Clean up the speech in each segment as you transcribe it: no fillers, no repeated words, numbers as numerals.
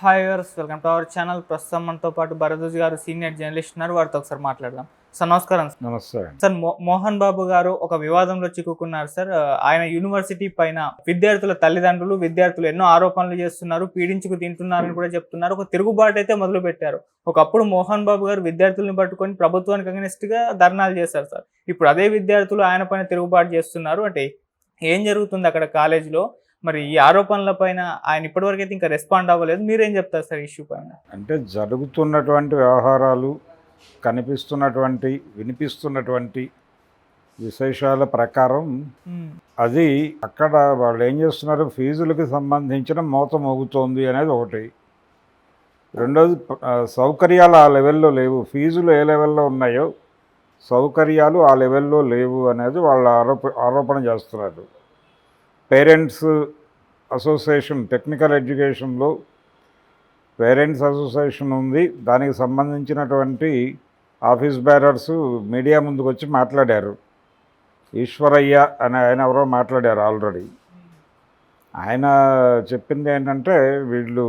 Hi viewers, welcome to our channel. ప్రస్తుతం మనతో పాటు భరద్వాజ్ గారు సీనియర్ జర్నలిస్ట్ ఉన్నారు. వారితో ఒకసారి మాట్లాడదాం. సార్ నమస్కారం. నమస్తే. సార్ మోహన్ బాబు గారు ఒక వివాదంలో చిక్కుకున్నారు సార్. ఆయన యూనివర్సిటీ పైన విద్యార్థుల తల్లిదండ్రులు విద్యార్థులు ఎన్నో ఆరోపణలు చేస్తున్నారు, పీడించుకు తింటున్నారని కూడా చెప్తున్నారు. ఒక తిరుగుబాటు అయితే మొదలు పెట్టారు. ఒకప్పుడు మోహన్ బాబు గారు విద్యార్థులను పట్టుకొని ప్రభుత్వానికి అగెనిస్ట్ గా ధర్నాలు చేశారు సార్. ఇప్పుడు అదే విద్యార్థులు ఆయన పైన తిరుగుబాటు చేస్తున్నారు. అంటే ఏం జరుగుతుంది అక్కడ కాలేజీలో? మరి ఈ ఆరోపణల పైన ఆయన ఇప్పటివరకు అయితే ఇంకా రెస్పాండ్ అవ్వలేదు. మీరేం చెప్తారు సార్ ఇష్యూ పైన? అంటే జరుగుతున్నటువంటి వ్యవహారాలు, కనిపిస్తున్నటువంటి వినిపిస్తున్నటువంటి విశేషాల ప్రకారం అది అక్కడ వాళ్ళు ఏం చేస్తున్నారు, ఫీజులకు సంబంధించిన మోత మోగుతోంది అనేది ఒకటి. రెండోది సౌకర్యాలు ఆ లెవెల్లో లేవు. ఫీజులు ఏ లెవెల్లో ఉన్నాయో సౌకర్యాలు ఆ లెవెల్లో లేవు అనేది వాళ్ళ ఆరోపణ చేస్తున్నారు. పేరెంట్స్ అసోసియేషన్, టెక్నికల్ ఎడ్యుకేషన్లో పేరెంట్స్ అసోసియేషన్ ఉంది. దానికి సంబంధించినటువంటి ఆఫీస్ బేరర్స్ మీడియా ముందుకు వచ్చి మాట్లాడారు. ఈశ్వరయ్య అని ఆయన ఎవరో మాట్లాడారు ఆల్రెడీ. ఆయన చెప్పింది ఏంటంటే వీళ్ళు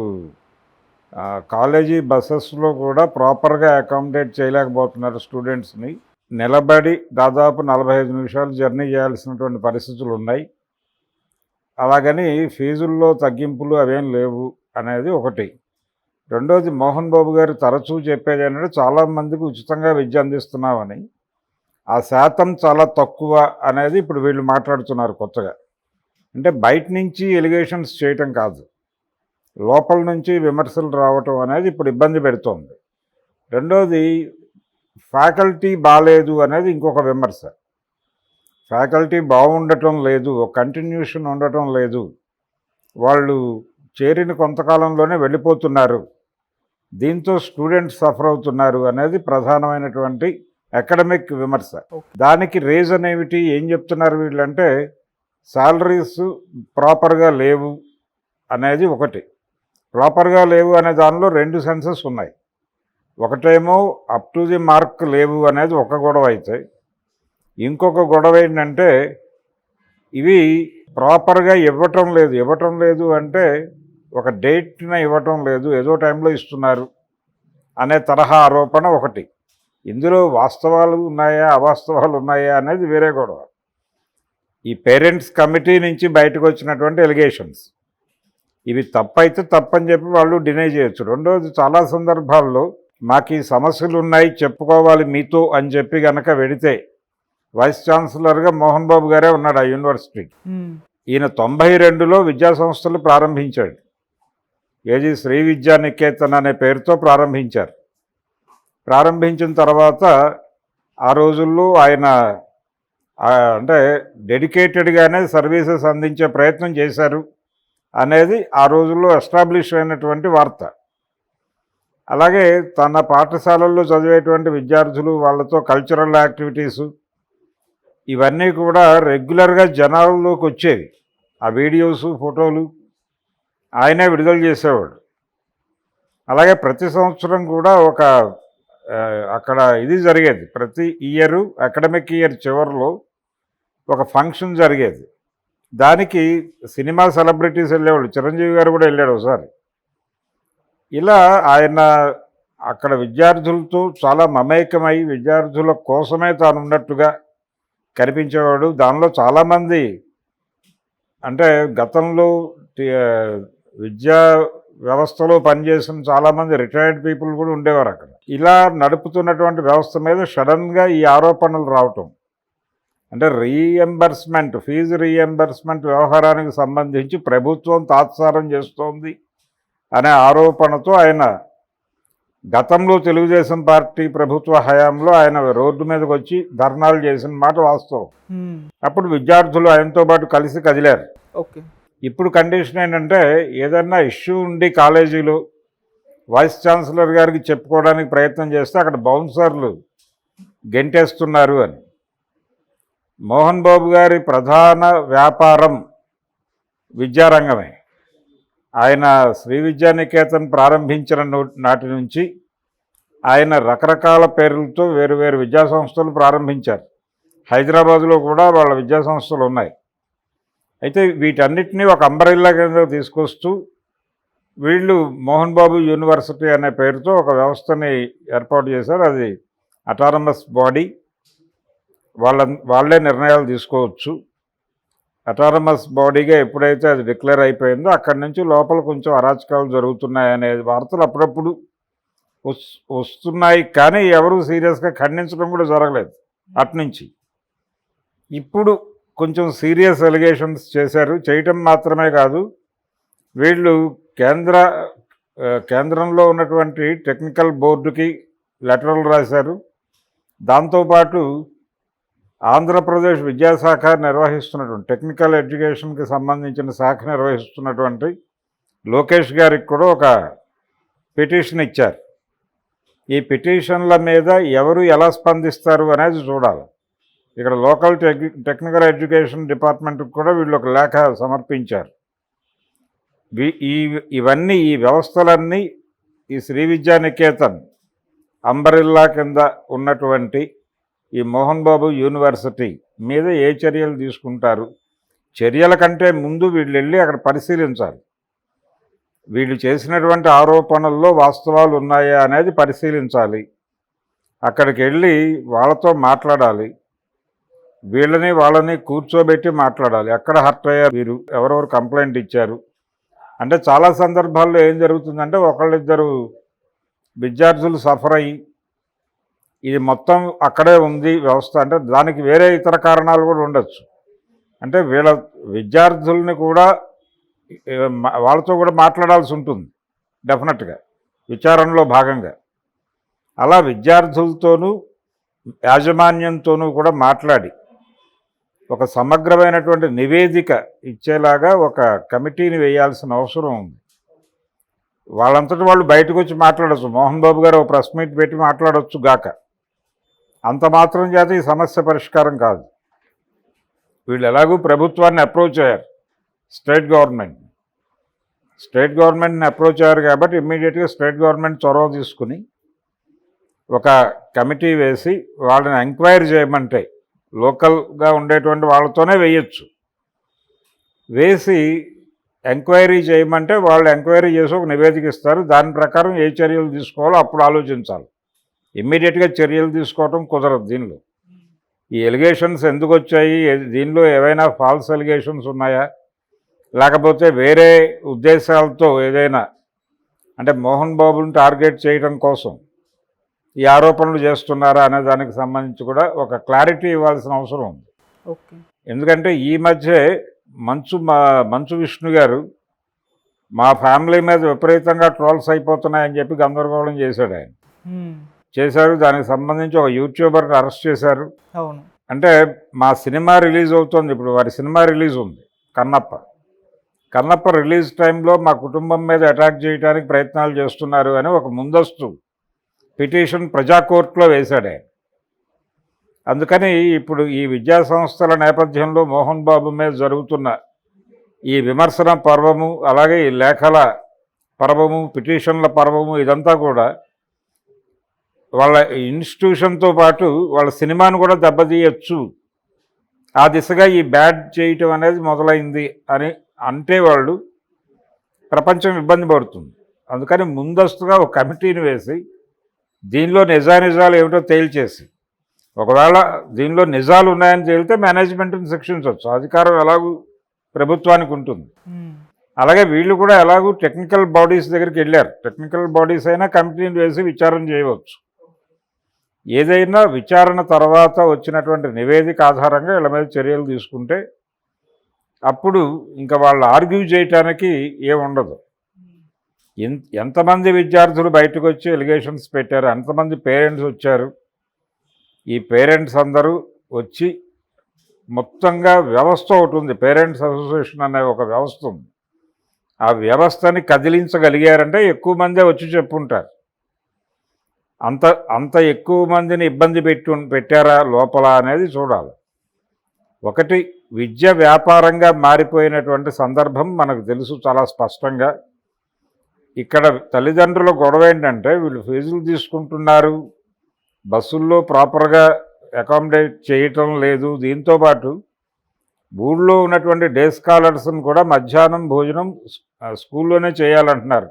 కాలేజీ బస్సెస్లో కూడా ప్రాపర్గా అకామిడేట్ చేయలేకపోతున్నారు స్టూడెంట్స్ని. నిలబడి దాదాపు 45 నిమిషాలు జర్నీ చేయాల్సినటువంటి పరిస్థితులు ఉన్నాయి. అలాగని ఫీజుల్లో తగ్గింపులు అవేం లేవు అనేది ఒకటి. రెండోది, మోహన్ బాబు గారు తరచూ చెప్పేది ఏంటంటే చాలామందికి ఉచితంగా విద్య అందిస్తున్నామని. ఆ శాతం చాలా తక్కువ అనేది ఇప్పుడు వీళ్ళు మాట్లాడుతున్నారు కొత్తగా. అంటే బయట నుంచి ఎలిగేషన్స్ చేయటం కాదు, లోపల నుంచి విమర్శలు రావటం అనేది ఇప్పుడు ఇబ్బంది పెడుతోంది. రెండోది, ఫ్యాకల్టీ బాగాలేదు అనేది ఇంకొక విమర్శ. ఫ్యాకల్టీ బాగుండటం లేదు, కంటిన్యూషన్ ఉండటం లేదు, వాళ్ళు చేరిన కొంతకాలంలోనే వెళ్ళిపోతున్నారు, దీంతో స్టూడెంట్స్ సఫర్ అవుతున్నారు అనేది ప్రధానమైనటువంటి అకాడమిక్ విమర్శ. దానికి రీజన్ ఏమిటి, ఏం చెప్తున్నారు వీళ్ళంటే శాలరీస్ ప్రాపర్గా లేవు అనేది ఒకటి. ప్రాపర్గా లేవు అనే దానిలో రెండు సెన్సెస్ ఉన్నాయి. ఒకటేమో అప్ టు ది మార్క్ లేవు అనేది ఒక గొడవ అయితే, ఇంకొక గొడవ ఏంటంటే ఇవి ప్రాపర్గా ఇవ్వటం లేదు అంటే ఒక డేట్ని ఇవ్వటం లేదు, ఏదో టైంలో ఇస్తున్నారు అనే తరహా ఆరోపణ ఒకటి. ఇందులో వాస్తవాలు ఉన్నాయా అవాస్తవాలు ఉన్నాయా అనేది వేరే గొడవ. ఈ పేరెంట్స్ కమిటీ నుంచి బయటకు వచ్చినటువంటి ఎలిగేషన్స్ ఇవి తప్పైతే తప్పని చెప్పి వాళ్ళు డినై చేయొచ్చు. రెండోది, చాలా సందర్భాల్లో మాకు ఈ సమస్యలు ఉన్నాయి చెప్పుకోవాలి మీతో అని చెప్పి కనుక వెడితే వైస్ ఛాన్సలర్గా మోహన్ బాబు గారే ఉన్నాడు ఆ యూనివర్సిటీకి. ఈయన 92లో విద్యా సంస్థలు ప్రారంభించాడు. ఏది శ్రీ విద్యా నికేతన్ అనే పేరుతో ప్రారంభించారు. ప్రారంభించిన తర్వాత ఆ రోజుల్లో ఆయన అంటే డెడికేటెడ్గానే సర్వీసెస్ అందించే ప్రయత్నం చేశారు అనేది ఆ రోజుల్లో ఎస్టాబ్లిష్ అయినటువంటి వార్త. అలాగే తన పాఠశాలల్లో చదివేటువంటి విద్యార్థులు, వాళ్ళతో కల్చరల్ యాక్టివిటీసు ఇవన్నీ కూడా రెగ్యులర్గా జనాల్లోకి వచ్చేవి. ఆ వీడియోసు ఫోటోలు ఆయనే విడుదల చేసేవాడు. అలాగే ప్రతి సంవత్సరం కూడా ఒక అక్కడ ఇది జరిగేది. ప్రతి ఇయరు అకాడమిక్ ఇయర్ చివరిలో ఒక ఫంక్షన్ జరిగేది. దానికి సినిమా సెలబ్రిటీస్ వెళ్ళేవాళ్ళు. చిరంజీవి గారు కూడా వెళ్ళాడు ఒకసారి. ఇలా ఆయన అక్కడ విద్యార్థులతో చాలా మమేకమై విద్యార్థుల కోసమే తాను ఉన్నట్టుగా కనిపించేవాడు. దానిలో చాలామంది అంటే గతంలో విద్యా వ్యవస్థలో పనిచేసిన చాలామంది రిటైర్డ్ పీపుల్ కూడా ఉండేవారు అక్కడ. ఇలా నడుపుతున్నటువంటి వ్యవస్థ మీద సడన్గా ఈ ఆరోపణలు రావటం, అంటే రీఎంబర్స్మెంట్, ఫీజు రీఎంబర్స్మెంట్ వ్యవహారానికి సంబంధించి ప్రభుత్వం తాత్సారం చేస్తోంది అనే ఆరోపణతో ఆయన గతంలో తెలుగుదేశం పార్టీ ప్రభుత్వ హయాంలో ఆయన రోడ్డు మీదకి వచ్చి ధర్నాలు చేసిన మాట వాస్తవం. అప్పుడు విద్యార్థులు ఆయనతో పాటు కలిసి కదిలారు. ఇప్పుడు కండిషన్ ఏంటంటే ఏదన్నా ఇష్యూ ఉండి కాలేజీలో వైస్ ఛాన్సలర్ గారికి చెప్పుకోవడానికి ప్రయత్నం చేస్తే అక్కడ బౌన్సర్లు గెంటేస్తున్నారు అని. మోహన్ బాబు గారి ప్రధాన వ్యాపారం విద్యారంగమే. ఆయన శ్రీ విద్యా నికేతన్ ప్రారంభించిన నాటి నుంచి ఆయన రకరకాల పేర్లతో వేరు విద్యాసంస్థలు ప్రారంభించారు. హైదరాబాదులో కూడా వాళ్ళ విద్యాసంస్థలు ఉన్నాయి. అయితే వీటన్నిటినీ ఒక అంబ్రెల్లా కింద తీసుకొస్తూ వీళ్ళు మోహన్ బాబు యూనివర్సిటీ అనే పేరుతో ఒక వ్యవస్థని ఏర్పాటు చేశారు. అది అటానమస్ బాడీ, వాళ్ళే నిర్ణయాలు తీసుకోవచ్చు. అటానమస్ బాడీగా ఎప్పుడైతే అది డిక్లేర్ అయిపోయిందో అక్కడి నుంచి లోపల కొంచెం అరాచకాలు జరుగుతున్నాయనే వార్తలు అప్పుడప్పుడు వస్తున్నాయి, కానీ ఎవరు సీరియస్గా ఖండించడం కూడా జరగలేదు అట్నుంచి. ఇప్పుడు కొంచెం సీరియస్ ఎలిగేషన్స్ చేశారు. చేయటం మాత్రమే కాదు, వీళ్ళు కేంద్రంలో ఉన్నటువంటి టెక్నికల్ బోర్డుకి లెటర్లు రాశారు. దాంతోపాటు ఆంధ్రప్రదేశ్ విద్యాశాఖ నిర్వహిస్తున్నటువంటి టెక్నికల్ ఎడ్యుకేషన్కి సంబంధించిన శాఖ నిర్వహిస్తున్నటువంటి లోకేష్ గారికి కూడా ఒక పిటిషన్ ఇచ్చారు. ఈ పిటిషన్ల మీద ఎవరు ఎలా స్పందిస్తారు అనేది చూడాలి. ఇక్కడ లోకల్ టెక్నికల్ ఎడ్యుకేషన్ డిపార్ట్మెంట్కి కూడా వీళ్ళు ఒక లేఖ సమర్పించారు. ఇవన్నీ ఈ వ్యవస్థలన్నీ ఈ శ్రీ విద్యానికేతన్ అంబరిల్లా కింద ఉన్నటువంటి ఈ మోహన్ బాబు యూనివర్సిటీ మీద ఏ చర్యలు తీసుకుంటారు, చర్యల కంటే ముందు వీళ్ళు వెళ్ళి అక్కడ పరిశీలించాలి. వీళ్ళు చేసినటువంటి ఆరోపణల్లో వాస్తవాలు ఉన్నాయా అనేది పరిశీలించాలి. అక్కడికి వెళ్ళి వాళ్ళతో మాట్లాడాలి. వాళ్ళని కూర్చోబెట్టి మాట్లాడాలి. ఎక్కడ హర్ట్ అయ్యారు వీరు, ఎవరెవరు కంప్లైంట్ ఇచ్చారు అంటే. చాలా సందర్భాల్లో ఏం జరుగుతుందంటే ఒకళ్ళిద్దరు విద్యార్థులు సఫర్ అయ్యి ఇది మొత్తం అక్కడే ఉంది వ్యవస్థ అంటే దానికి వేరే ఇతర కారణాలు కూడా ఉండొచ్చు. అంటే వీళ్ళ విద్యార్థుల్ని కూడా వాళ్ళతో కూడా మాట్లాడాల్సి ఉంటుంది డెఫినెట్గా విచారణలో భాగంగా. అలా విద్యార్థులతోనూ యాజమాన్యంతోనూ కూడా మాట్లాడి ఒక సమగ్రమైనటువంటి నివేదిక ఇచ్చేలాగా ఒక కమిటీని వేయాల్సిన అవసరం ఉంది. వాళ్ళంతటి వాళ్ళు బయటకు వచ్చి మాట్లాడచ్చు. మోహన్ బాబు గారు ఒక ప్రెస్ మీట్ పెట్టి మాట్లాడవచ్చు గాక, అంత మాత్రం చేత ఈ సమస్య పరిష్కారం కాదు. వీళ్ళు ఎలాగూ ప్రభుత్వాన్ని అప్రోచ్ అయ్యారు, స్టేట్ గవర్నమెంట్ని అప్రోచ్ అయ్యారు కాబట్టి ఇమ్మీడియట్గా స్టేట్ గవర్నమెంట్ చొరవ తీసుకుని ఒక కమిటీ వేసి వాళ్ళని ఎంక్వైరీ చేయమంటే లోకల్గా ఉండేటువంటి వాళ్ళతోనే వేయచ్చు. వేసి ఎంక్వైరీ చేయమంటే వాళ్ళు ఎంక్వైరీ చేసి ఒక నివేదిక ఇస్తారు. దాని ప్రకారం ఏ చర్యలు తీసుకోవాలో అప్పుడు ఆలోచించాలి. ఇమ్మీడియట్గా చర్యలు తీసుకోవటం కుదరదు. దీనిలో ఈ ఎలిగేషన్స్ ఎందుకు వచ్చాయి, దీనిలో ఏవైనా ఫాల్స్ ఎలిగేషన్స్ ఉన్నాయా, లేకపోతే వేరే ఉద్దేశాలతో ఏదైనా అంటే మోహన్ బాబుని టార్గెట్ చేయడం కోసం ఈ ఆరోపణలు చేస్తున్నారా అనే దానికి సంబంధించి కూడా ఒక క్లారిటీ ఇవ్వాల్సిన అవసరం ఉంది. ఎందుకంటే ఈ మధ్య మంచు విష్ణు గారు మా ఫ్యామిలీ మీద విపరీతంగా ట్రోల్స్ అయిపోతున్నాయని చెప్పి గందరగోళం చేశాడు. ఆయన చేశారు. దానికి సంబంధించి ఒక యూట్యూబర్ని అరెస్ట్ చేశారు. అంటే మా సినిమా రిలీజ్ అవుతుంది, ఇప్పుడు వారి సినిమా రిలీజ్ ఉంది కన్నప్ప రిలీజ్ టైంలో మా కుటుంబం మీద అటాక్ చేయడానికి ప్రయత్నాలు చేస్తున్నారు అని ఒక ముందస్తు పిటిషన్ ప్రజా కోర్టులో వేశాడు ఆయన. అందుకని ఇప్పుడు ఈ విద్యా సంస్థల నేపథ్యంలో మోహన్ బాబు మీద జరుగుతున్న ఈ విమర్శన పర్వము, అలాగే ఈ లేఖల పర్వము, పిటిషన్ల పర్వము, ఇదంతా కూడా వాళ్ళ ఇన్స్టిట్యూషన్తో పాటు వాళ్ళ సినిమాను కూడా దెబ్బతీయచ్చు. ఆ దిశగా ఈ బ్యాడ్ చేయటం అనేది మొదలైంది అని అంటే వాళ్ళు ప్రపంచం ఇబ్బంది పడుతుంది. అందుకని ముందస్తుగా ఒక కమిటీని వేసి దీనిలో నిజాలు ఏమిటో తేల్చేసి, ఒకవేళ దీనిలో నిజాలు ఉన్నాయని తేలితే మేనేజ్మెంట్ని శిక్షించవచ్చు. అధికారం ఎలాగూ ప్రభుత్వానికి ఉంటుంది. అలాగే వీళ్ళు కూడా ఎలాగూ టెక్నికల్ బాడీస్ దగ్గరికి వెళ్ళారు. టెక్నికల్ బాడీస్ అయినా కమిటీని వేసి విచారణ చేయవచ్చు. ఏదైనా విచారణ తర్వాత వచ్చినటువంటి నివేదిక ఆధారంగా వీళ్ళ మీద చర్యలు తీసుకుంటే అప్పుడు ఇంకా వాళ్ళు ఆర్గ్యూ చేయటానికి ఏముండదు. ఎంతమంది విద్యార్థులు బయటకు వచ్చి ఎలిగేషన్స్ పెట్టారు, ఎంతమంది పేరెంట్స్ వచ్చారు. ఈ పేరెంట్స్ అందరూ వచ్చి మొత్తంగా వ్యవస్థ ఒకటి ఉంది, పేరెంట్స్ అసోసియేషన్ అనే ఒక వ్యవస్థ ఉంది. ఆ వ్యవస్థని కదిలించగలిగారంటే ఎక్కువ మందే వచ్చి చెప్పుంటారు. అంత ఎక్కువ మందిని ఇబ్బంది పెట్టారా లోపల అనేది చూడాలి. ఒకటి, విద్య వ్యాపారంగా మారిపోయినటువంటి సందర్భం మనకు తెలుసు చాలా స్పష్టంగా. ఇక్కడ తల్లిదండ్రుల గొడవ ఏంటంటే వీళ్ళు ఫీజులు తీసుకుంటున్నారు, బస్సుల్లో ప్రాపర్గా అకామిడేట్ చేయటం లేదు. దీంతోపాటు ఊళ్ళో ఉన్నటువంటి డే స్కాలర్స్ని కూడా మధ్యాహ్నం భోజనం స్కూల్లోనే చేయాలంటున్నారు,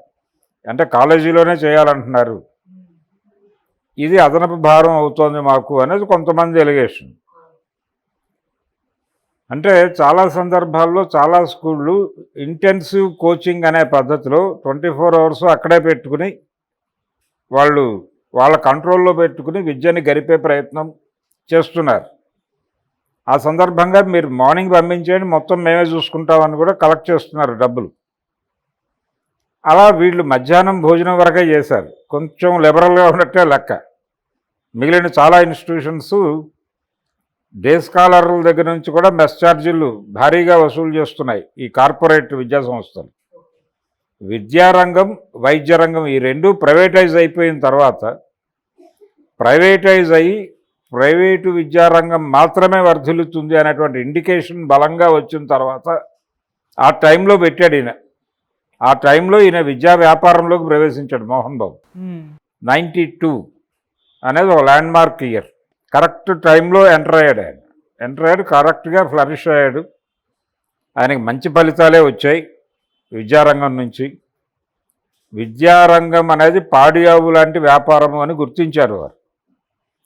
అంటే కాలేజీలోనే చేయాలంటున్నారు. ఇది అదనపు భారం అవుతోంది మాకు అనేది కొంతమంది ఎలిగేషన్. అంటే చాలా సందర్భాల్లో చాలా స్కూళ్ళు ఇంటెన్సివ్ కోచింగ్ అనే పద్ధతిలో 24 అవర్స్ అక్కడే పెట్టుకుని వాళ్ళు వాళ్ళ కంట్రోల్లో పెట్టుకుని విద్యని గడిపే ప్రయత్నం చేస్తున్నారు. ఆ సందర్భంగా మీరు మార్నింగ్ పంపించేయండి, మొత్తం మేమే చూసుకుంటామని కూడా కలెక్ట్ చేస్తున్నారు డబ్బులు. అలా వీళ్ళు మధ్యాహ్నం భోజనం వరకే చేశారు, కొంచెం లిబరల్గా ఉన్నట్టే లెక్క. మిగిలిన చాలా ఇన్స్టిట్యూషన్స్ డే స్కాలర్ల దగ్గర నుంచి కూడా మెస్ ఛార్జీలు భారీగా వసూలు చేస్తున్నాయి ఈ కార్పొరేట్ విద్యా సంస్థలు. విద్యారంగం, వైద్య రంగం ఈ రెండూ ప్రైవేటైజ్ అయిపోయిన తర్వాత, ప్రైవేటైజ్ అయ్యి ప్రైవేటు విద్యారంగం మాత్రమే వర్ధిల్లుతుంది అనేటువంటి ఇండికేషన్ బలంగా వచ్చిన తర్వాత ఆ టైంలో పెట్టాడు ఈయన. ఆ టైంలో ఈయన విద్యా వ్యాపారంలోకి ప్రవేశించాడు మోహన్ బాబు. 92 అనేది ఒక ల్యాండ్ మార్క్ ఇయర్. కరెక్ట్ టైంలో ఎంటర్ అయ్యాడు, కరెక్ట్గా ఫ్లరిష్ అయ్యాడు. ఆయనకి మంచి ఫలితాలే వచ్చాయి విద్యారంగం నుంచి. విద్యారంగం అనేది పాడియావు లాంటి వ్యాపారం అని గుర్తించారు వారు.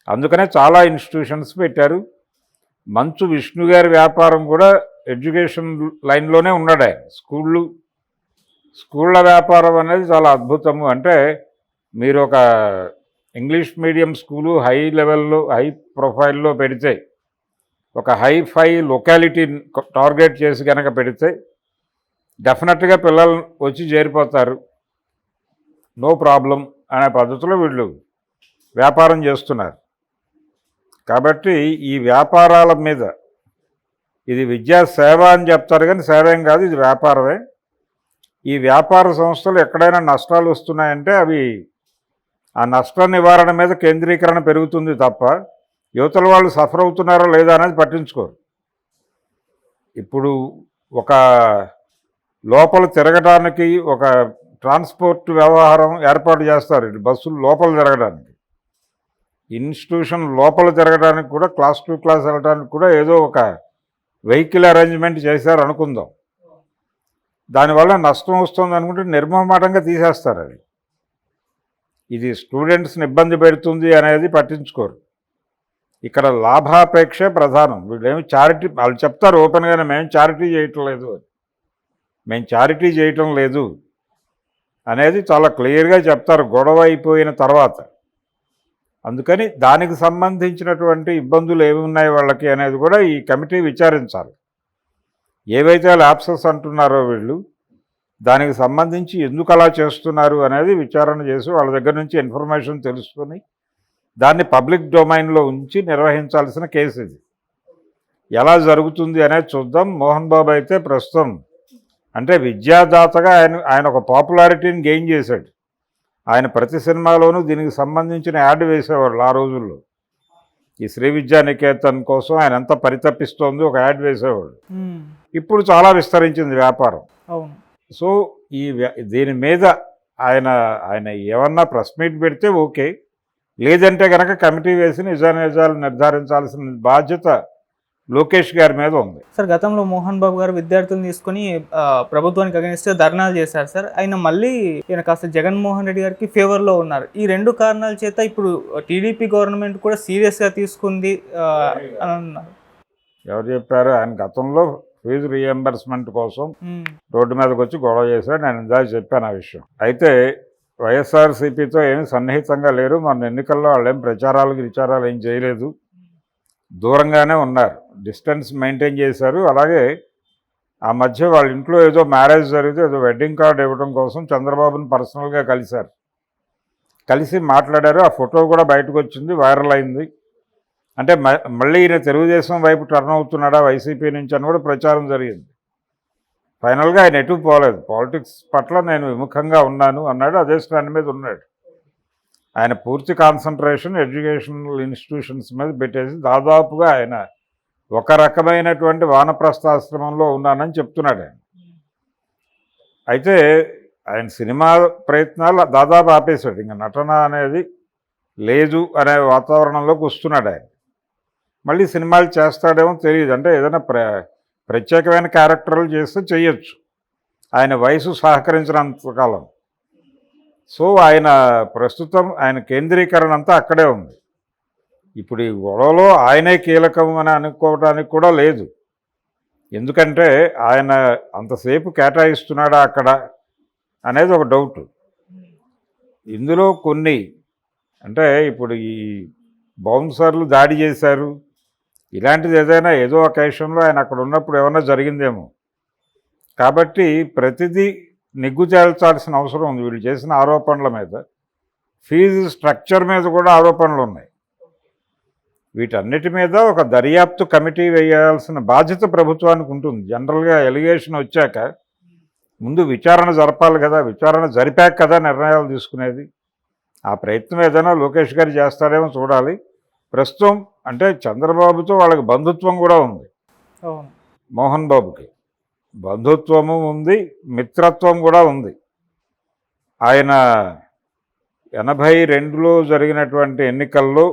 అందుకనే చాలా ఇన్స్టిట్యూషన్స్ పెట్టారు. మంచు విష్ణు గారి వ్యాపారం కూడా ఎడ్యుకేషన్ లైన్లోనే ఉన్నాడు ఆయన. స్కూళ్ళ వ్యాపారం అనేది చాలా అద్భుతము. అంటే మీరు ఒక ఇంగ్లీష్ మీడియం స్కూలు హై లెవెల్లో, హై ప్రొఫైల్లో పెడితే, ఒక హైఫై లొకాలిటీని టార్గెట్ చేసి కనుక పెడితే డెఫినెట్గా పిల్లలు వచ్చి చేరిపోతారు, నో ప్రాబ్లం అనే పద్ధతిలో వీళ్ళు వ్యాపారం చేస్తున్నారు. కాబట్టి ఈ వ్యాపారాల మీద, ఇది విద్యా సేవ అని చెప్తారు కానీ సేవ ఏం కాదు, ఇది వ్యాపారమే. ఈ వ్యాపార సంస్థలు ఎక్కడైనా నష్టాలు వస్తున్నాయంటే అవి ఆ నష్ట నివారణ మీద కేంద్రీకరణ పెరుగుతుంది తప్ప యువతల వాళ్ళు సఫర్ అవుతున్నారో లేదా అనేది పట్టించుకోరు. ఇప్పుడు ఒక లోపల తిరగడానికి ఒక ట్రాన్స్పోర్ట్ వ్యవహారం ఏర్పాటు చేస్తారు, బస్సులు లోపల తిరగడానికి. ఇన్స్టిట్యూషన్ లోపల తిరగడానికి కూడా, క్లాస్ టు క్లాస్ వెళ్ళడానికి కూడా ఏదో ఒక వెహికల్ అరేంజ్మెంట్ చేశారు అనుకుందాం. దానివల్ల నష్టం వస్తుంది అనుకుంటే నిర్మమాటంగా తీసేస్తారు అది. ఇది స్టూడెంట్స్ని ఇబ్బంది పెడుతుంది అనేది పట్టించుకోరు. ఇక్కడ లాభాపేక్ష ప్రధానం. వీళ్ళేమి చారిటీ, వాళ్ళు చెప్తారు ఓపెన్గానే, మేము చారిటీ చేయటం లేదు అనేది చాలా క్లియర్గా చెప్తారు గొడవ అయిపోయిన తర్వాత. అందుకని దానికి సంబంధించినటువంటి ఇబ్బందులు ఏమి ఉన్నాయి వాళ్ళకి అనేది కూడా ఈ కమిటీ విచారించాలి. ఏవైతే ల్యాప్సెస్ అంటున్నారో వీళ్ళు, దానికి సంబంధించి ఎందుకు అలా చేస్తున్నారు అనేది విచారణ చేసి వాళ్ళ దగ్గర నుంచి ఇన్ఫర్మేషన్ తెలుసుకొని దాన్ని పబ్లిక్ డొమైన్లో ఉంచి నిర్వహించాల్సిన కేసు ఇది. ఎలా జరుగుతుంది అనేది చూద్దాం. మోహన్ బాబు అయితే ప్రస్తుతం అంటే విద్యాదాతగా ఆయన ఒక పాపులారిటీని గెయిన్ చేశాడు. ఆయన ప్రతి సినిమాలోనూ దీనికి సంబంధించిన యాడ్ వేసేవాళ్ళు ఆ రోజుల్లో. ఈ శ్రీ విద్యానికేతన్ కోసం ఆయన ఎంత పరితపిస్తోంది ఒక యాడ్ వేసేవాళ్ళు. ఇప్పుడు చాలా విస్తరించింది వ్యాపారం. సో దీని మీద ఆయన ఏమన్నా ప్రెస్ మీట్ పెడితే ఓకే, లేదంటే కనుక కమిటీ వేసి నిజాలు నిర్ధారించాల్సిన బాధ్యత లోకేష్ గారి మీద ఉంది. సార్, గతంలో మోహన్ బాబు గారు విద్యార్థులను తీసుకుని ప్రభుత్వానికి అగెనిస్ట్ ధర్నాలు చేశారు సార్. ఆయన మళ్ళీ ఈయన కాస్త జగన్మోహన్ రెడ్డి గారికి ఫేవర్లో ఉన్నారు. ఈ రెండు కారణాల చేత ఇప్పుడు టీడీపీ గవర్నమెంట్ కూడా సీరియస్గా తీసుకుంది అని అన్నారు. ఎవరు చెప్పారు? ఆయన గతంలో ఫీజు రీఎంబర్స్మెంట్ కోసం రోడ్డు మీదకి వచ్చి గొడవ చేశాడు. నేను ఇందాక చెప్పాను ఆ విషయం. అయితే వైఎస్ఆర్సీపీతో ఏమి సన్నిహితంగా లేరు. మన ఎన్నికల్లో వాళ్ళు ఏం ప్రచారాలు ఏం చేయలేదు, దూరంగానే ఉన్నారు, డిస్టెన్స్ మెయింటైన్ చేశారు. అలాగే ఆ మధ్య వాళ్ళ ఇంట్లో ఏదో మ్యారేజ్ జరిగితే ఏదో వెడ్డింగ్ కార్డు ఇవ్వడం కోసం చంద్రబాబుని పర్సనల్గా కలిసి మాట్లాడారు. ఆ ఫోటో కూడా బయటకు వచ్చింది, వైరల్ అయింది. అంటే మళ్ళీ ఈయన తెలుగుదేశం వైపు టర్న్ అవుతున్నాడా వైసీపీ నుంచి అని కూడా ప్రచారం జరిగింది. ఫైనల్గా ఆయన ఎటు పోలేదు. పాలిటిక్స్ పట్ల నేను విముఖంగా ఉన్నాను అన్నాడు, అదే స్టాండ్ మీద ఉన్నాడు. ఆయన పూర్తి కాన్సన్ట్రేషన్ ఎడ్యుకేషనల్ ఇన్స్టిట్యూషన్స్ మీద పెట్టేసి దాదాపుగా ఆయన ఒక రకమైనటువంటి వానప్రస్థాశ్రమంలో ఉన్నానని చెప్తున్నాడు ఆయన. అయితే ఆయన సినిమా ప్రయత్నాలు దాదాపు ఆపేశాడు, ఇంకా నటన అనేది లేదు అనే వాతావరణంలోకి వస్తున్నాడు ఆయన. మళ్ళీ సినిమాలు చేస్తాడేమో తెలియదు. అంటే ఏదైనా ప్రత్యేకమైన క్యారెక్టర్లు చేస్తే చేయొచ్చు, ఆయన వయసు సహకరించినంతకాలం. సో ఆయన ప్రస్తుతం ఆయన కేంద్రీకరణ అంతా అక్కడే ఉంది. ఇప్పుడు ఈ గొడవలో ఆయనే కీలకం అని అనుకోవడానికి కూడా లేదు. ఎందుకంటే ఆయన అంతసేపు కేటాయిస్తున్నాడా అక్కడ అనేది ఒక డౌట్. ఇందులో కొన్ని అంటే ఇప్పుడు ఈ బౌన్సర్లు దాడి చేశారు, ఇలాంటిది ఏదైనా ఏదో ఒకేషన్లో ఆయన అక్కడ ఉన్నప్పుడు ఏమైనా జరిగిందేమో. కాబట్టి ప్రతిదీ నిగ్గు తేల్చాల్సిన అవసరం ఉంది. వీళ్ళు చేసిన ఆరోపణల మీద, ఫీజు స్ట్రక్చర్ మీద కూడా ఆరోపణలు ఉన్నాయి. వీటన్నిటి మీద ఒక దర్యాప్తు కమిటీ వేయాల్సిన బాధ్యత ప్రభుత్వానికి ఉంటుంది. జనరల్గా ఎలిగేషన్ వచ్చాక ముందు విచారణ జరపాలి కదా, విచారణ జరిపాక కదా నిర్ణయాలు తీసుకునేది. ఆ ప్రయత్నం ఏదైనా లోకేష్ గారు చేస్తారేమో చూడాలి. ప్రస్తుతం అంటే చంద్రబాబుతో వాళ్ళకి బంధుత్వం కూడా ఉంది. అవును. మోహన్ బాబుకి బంధుత్వము ఉంది, మిత్రత్వం కూడా ఉంది. ఆయన 82లో జరిగినటువంటి ఎన్నికల్లో